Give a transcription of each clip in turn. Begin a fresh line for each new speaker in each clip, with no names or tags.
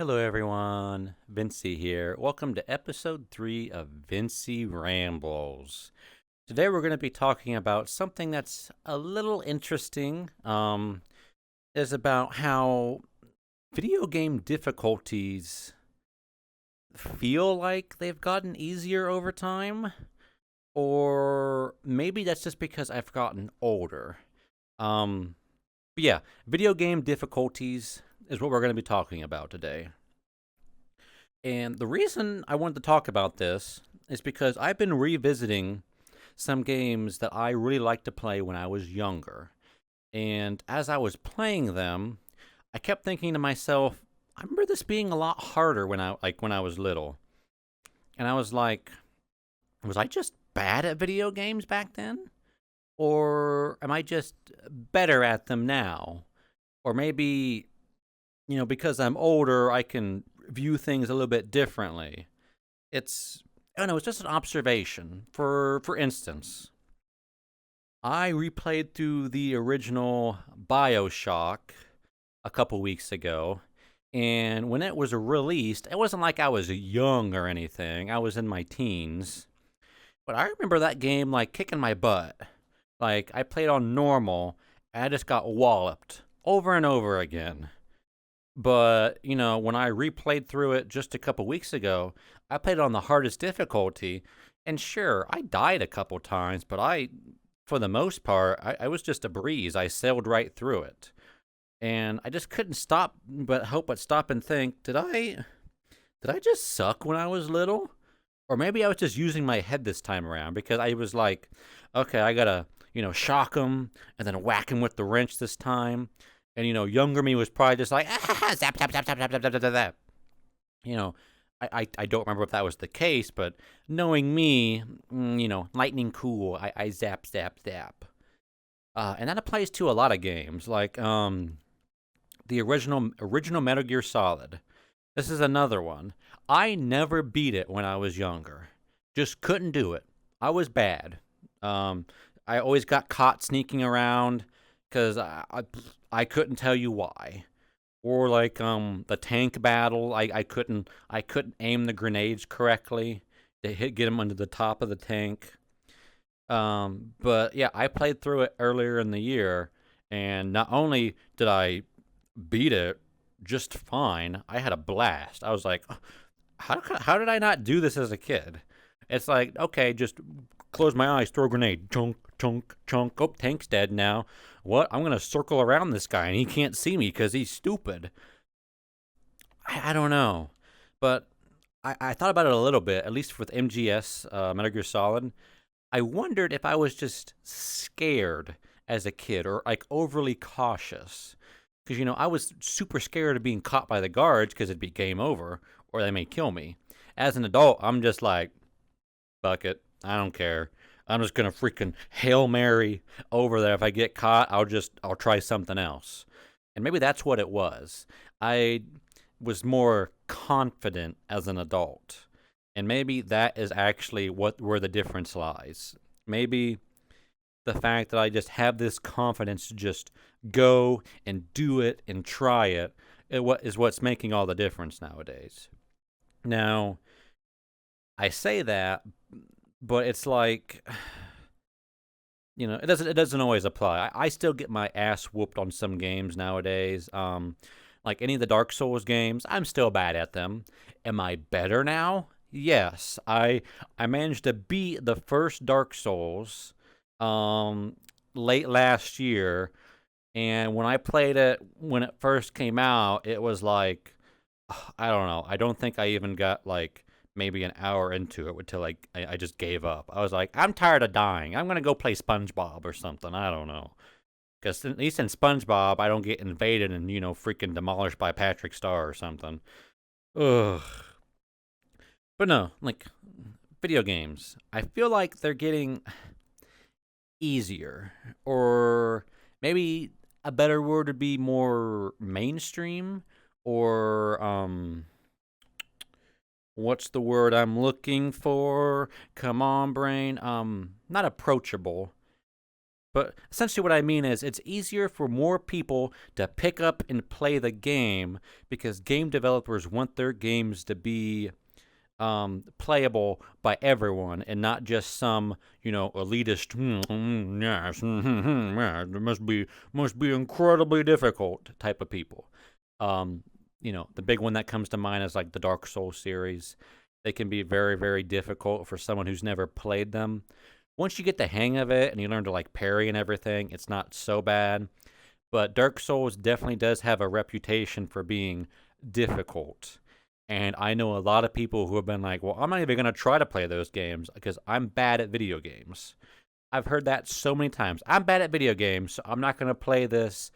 Hello, everyone. Vinci here. Welcome to episode 3 of Vinci Rambles. Today, we're going to be talking about something that's a little interesting. Is about how video game difficulties feel like they've gotten easier over time, or maybe that's just because I've gotten older. Um, but yeah, video game difficulties is what we're going to be talking about today. And the reason I wanted to talk about this is because I've been revisiting some games that I really liked to play when I was younger. And as I was playing them, I kept thinking to myself, I remember this being a lot harder when I was little. And I was like, was I just bad at video games back then? Or am I just better at them now? Or maybe, because I'm older, I can view things a little bit differently. I don't know, it's just an observation. For instance, I replayed through the original BioShock a couple weeks ago, and when it was released, it wasn't like I was young or anything. I was in my teens. But I remember that game like kicking my butt. Like I played on normal, and I just got walloped over and over again. But, when I replayed through it just a couple weeks ago, I played it on the hardest difficulty. And sure, I died a couple times, but for the most part, I was just a breeze. I sailed right through it. And I just couldn't help but stop and think, did I just suck when I was little? Or maybe I was just using my head this time around because I was like, okay, I gotta, shock him and then whack him with the wrench this time. And, younger me was probably just like, zap, zap, zap, zap, zap, zap, zap, zap, zap. You know, I don't remember if that was the case, but knowing me, lightning cool, I zap, zap, zap. And that applies to a lot of games, like the original Metal Gear Solid. This is another one. I never beat it when I was younger. Just couldn't do it. I was bad. Um, I always got caught sneaking around because I couldn't tell you why. Or like the tank battle, I couldn't aim the grenades correctly to get them under the top of the tank. But yeah, I played through it earlier in the year, and not only did I beat it just fine, I had a blast. I was like, how did I not do this as a kid? It's like, okay, just close my eyes, throw a grenade, chunk, chunk, chunk. Oh, tank's dead now. What? I'm gonna circle around this guy, and he can't see me because he's stupid. I don't know, but I thought about it a little bit. At least with MGS, Metal Gear Solid, I wondered if I was just scared as a kid or like overly cautious. Because, I was super scared of being caught by the guards because it'd be game over or they may kill me. As an adult, I'm just like, fuck it. I don't care. I'm just going to freaking Hail Mary over there. If I get caught, I'll try something else. And maybe that's what it was. I was more confident as an adult. And maybe that is actually where the difference lies. Maybe the fact that I just have this confidence to just go and do it and try is what's making all the difference nowadays. Now, I say that, but it's like, it doesn't always apply. I still get my ass whooped on some games nowadays. Like any of the Dark Souls games, I'm still bad at them. Am I better now? Yes, I managed to beat the first Dark Souls um late last year, and when I played it when it first came out, it was like I don't know. I don't think I even got like maybe an hour into it until I just gave up. I was like, I'm tired of dying. I'm gonna go play SpongeBob or something. I don't know. Because at least in SpongeBob, I don't get invaded and freaking demolished by Patrick Star or something. Ugh. But no, like video games, I feel like they're getting easier, or maybe a better word would be more mainstream, or what's the word I'm looking for? Come on, brain. Not approachable. But essentially, what I mean is it's easier for more people to pick up and play the game because game developers want their games to be playable by everyone and not just some, elitist. Yes, it must be incredibly difficult type of people. Um, the big one that comes to mind is like the Dark Souls series. They can be very, very difficult for someone who's never played them. Once you get the hang of it and you learn to like parry and everything, it's not so bad. But Dark Souls definitely does have a reputation for being difficult. And I know a lot of people who have been like, well, I'm not even going to try to play those games because I'm bad at video games. I've heard that so many times. I'm bad at video games, so I'm not going to play this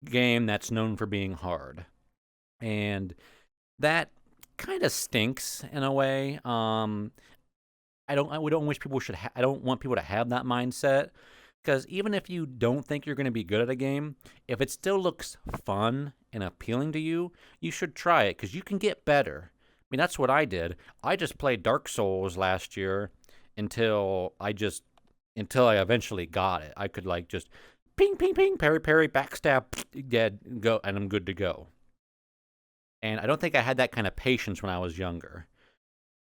game that's known for being hard. And that kind of stinks in a way. We don't wish people should. I don't want people to have that mindset because even if you don't think you're going to be good at a game, if it still looks fun and appealing to you, you should try it because you can get better. I mean, that's what I did. I just played Dark Souls last year until I eventually got it. I could like just ping, ping, ping, parry, parry, backstab, dead, go, and I'm good to go. And I don't think I had that kind of patience when I was younger.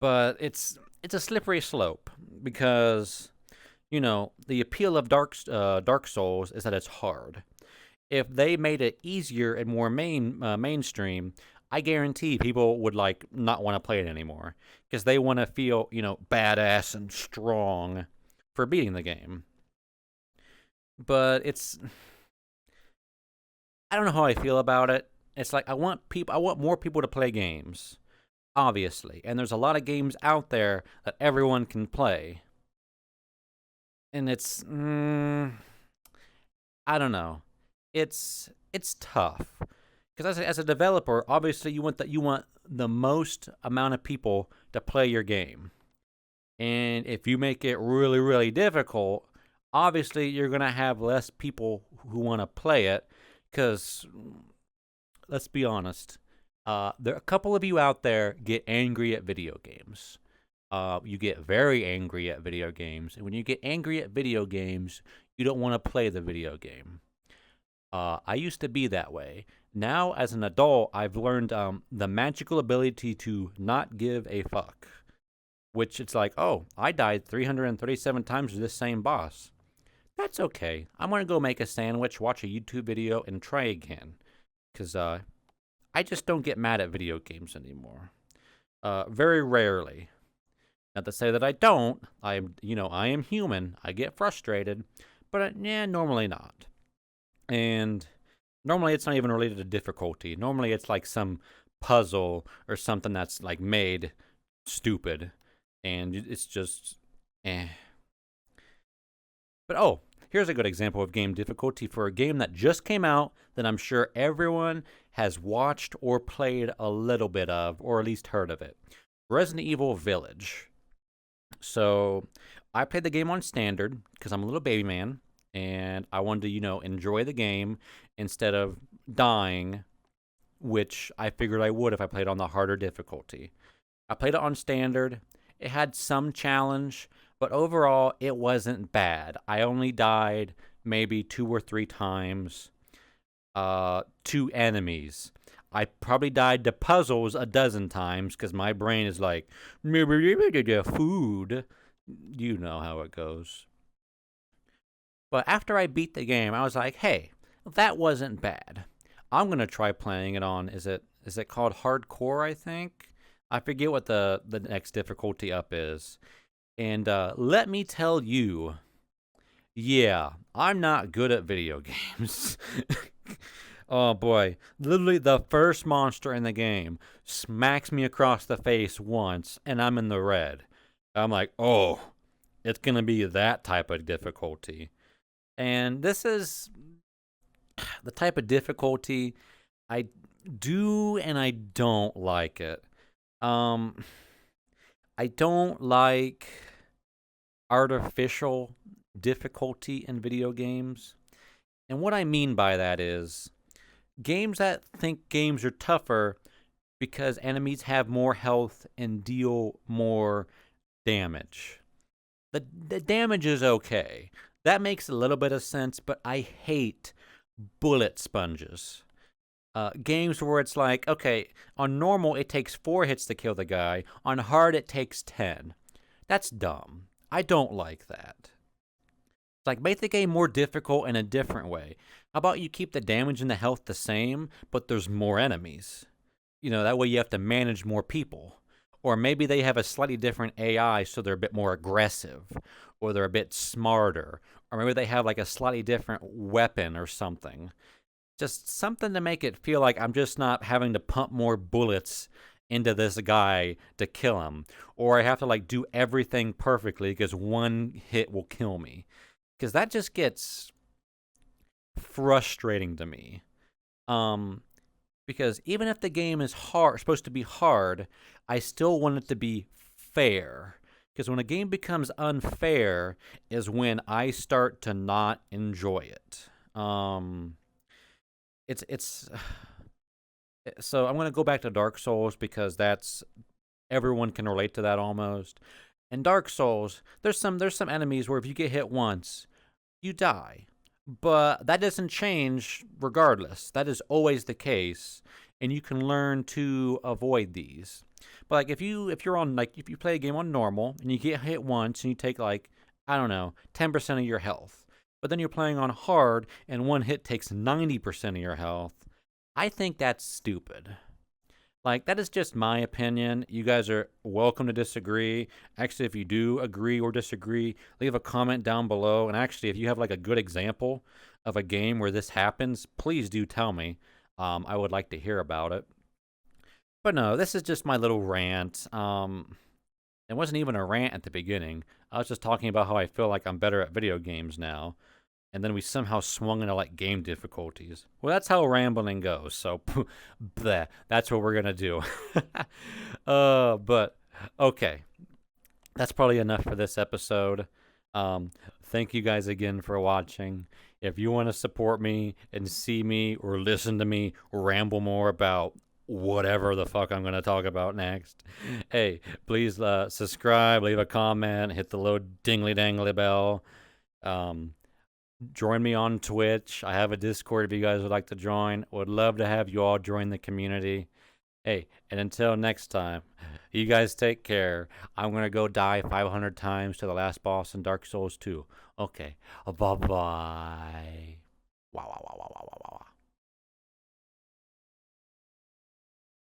But it's a slippery slope because the appeal of Dark Souls is that it's hard. If they made it easier and more mainstream, I guarantee people would like not want to play it anymore because they want to feel badass and strong for beating the game. But I don't know how I feel about it. It's like I want more people to play games, obviously, and there's a lot of games out there that everyone can play. And it's I don't know. It's tough because as a developer, obviously you want the most amount of people to play your game. And if you make it really, really difficult, obviously you're going to have less people who want to play it because let's be honest, there are a couple of you out there get angry at video games. You get very angry at video games, and when you get angry at video games, you don't want to play the video game. I used to be that way. Now, as an adult, I've learned the magical ability to not give a fuck. Which it's like, oh, I died 337 times with this same boss. That's okay. I'm going to go make a sandwich, watch a YouTube video, and try again. Because I just don't get mad at video games anymore. Very rarely. Not to say that I don't. I am human. I get frustrated. But normally not. And normally it's not even related to difficulty. Normally it's like some puzzle or something that's like made stupid. And it's just, eh. But here's a good example of game difficulty for a game that just came out that I'm sure everyone has watched or played a little bit of, or at least heard of it. Resident Evil Village. So I played the game on standard because I'm a little baby man and I wanted to, enjoy the game instead of dying, which I figured I would if I played on the harder difficulty. I played it on standard. It had some challenge, but overall, it wasn't bad. I only died maybe 2 or 3 times to enemies. I probably died to puzzles a dozen times because my brain is like, food. You know how it goes. But after I beat the game, I was like, hey, that wasn't bad. I'm going to try playing it on, is it called hardcore, I think? I forget what the next difficulty up is. And let me tell you, yeah, I'm not good at video games. Oh boy, literally the first monster in the game smacks me across the face once and I'm in the red. I'm like, oh, it's going to be that type of difficulty. And this is the type of difficulty I do and I don't like it. I don't like artificial difficulty in video games. And what I mean by that is games that think games are tougher because enemies have more health and deal more damage. The damage is okay. That makes a little bit of sense, but I hate bullet sponges. Games where it's like, okay, on normal it takes 4 hits to kill the guy, on hard it takes 10. That's dumb. I don't like that. Like, make the game more difficult in a different way. How about you keep the damage and the health the same, but there's more enemies? That way you have to manage more people. Or maybe they have a slightly different AI, so they're a bit more aggressive, or they're a bit smarter, or maybe they have like a slightly different weapon or something. Just something to make it feel like I'm just not having to pump more bullets into this guy to kill him, or I have to like do everything perfectly because one hit will kill me. Because that just gets frustrating to me. Because even if the game is supposed to be hard, I still want it to be fair. Because when a game becomes unfair is when I start to not enjoy it. It's so I'm gonna go back to Dark Souls because that's everyone can relate to that almost. In Dark Souls, there's some enemies where if you get hit once, you die. But that doesn't change regardless. That is always the case, and you can learn to avoid these. But like if you play a game on normal and you get hit once and you take like, I don't know, 10% of your health. But then you're playing on hard and one hit takes 90% of your health. I think that's stupid. Like, that is just my opinion. You guys are welcome to disagree. Actually, if you do agree or disagree, leave a comment down below. And actually, if you have like a good example of a game where this happens, please do tell me. I would like to hear about it. But no, this is just my little rant. It wasn't even a rant at the beginning. I was just talking about how I feel like I'm better at video games now. And then we somehow swung into like game difficulties. Well, that's how rambling goes. So, bleh, that's what we're gonna do. But okay, that's probably enough for this episode. Thank you guys again for watching. If you want to support me and see me or listen to me ramble more about whatever the fuck I'm gonna talk about next, hey, please subscribe, leave a comment, hit the little dingly dangly bell. Join me on Twitch. I have a Discord if you guys would like to join. Would love to have you all join the community. Hey, and until next time, you guys take care. I'm going to go die 500 times to the last boss in Dark Souls 2. Okay, bye-bye. Wow, wow, wow, wow, wow, wow, wow.